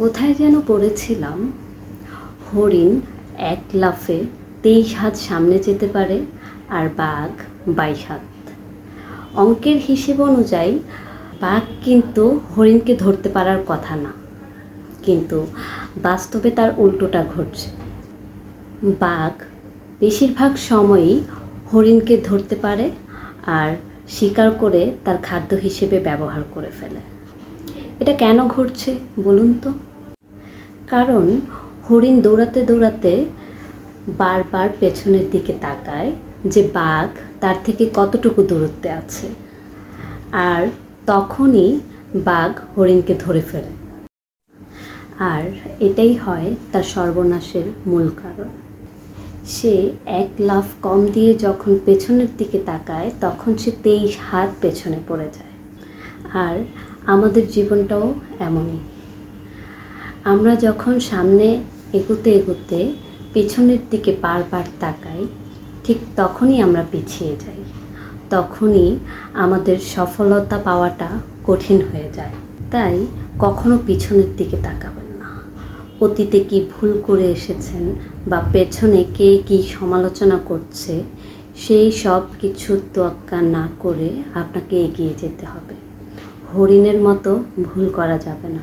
কোথায় যেন পড়েছিলাম, হরিণ এক লাফে 23 হাত সামনে যেতে পারে আর বাঘ 22 হাত। অঙ্কের হিসেব অনুযায়ী বাঘ কিন্তু হরিণকে ধরতে পারার কথা না, কিন্তু বাস্তবে তার উল্টোটা ঘটছে। বাঘ বেশিরভাগ সময়ই হরিণকে ধরতে পারে আর শিকার করে তার খাদ্য হিসেবে ব্যবহার করে ফেলে। এটা কেন ঘটছে বলুন তো? কারণ হরিণ দৌড়াতে দৌড়াতে বারবার পেছনের দিকে তাকায় যে বাঘ তার থেকে কতটুকু দূরত্বে আছে, আর তখনই বাঘ হরিণকে ধরে ফেলে। আর এটাই হয় তার সর্বনাশের মূল কারণ। সে এক লাফ কম দিয়ে যখন পেছনের দিকে তাকায় তখন সে 23 হাত পেছনে পড়ে যায়। আর আমাদের জীবনটাও এমনই। আমরা যখন সামনে এগোতে এগোতে পেছনের দিকে বারবার তাকাই, ঠিক তখনই আমরা পিছিয়ে যাই। তখনই আমাদের সফলতা পাওয়াটা কঠিন হয়ে যায়। তাই কখনো পিছনের দিকে তাকাবেন না। অতীতে কি ভুল করে এসেছেন বা পেছনে কে কি সমালোচনা করছে, সেই সব কিছু তোয়াক্কা না করে আপনাকে এগিয়ে যেতে হবে। হরিণের মতো ভুল করা যাবে না।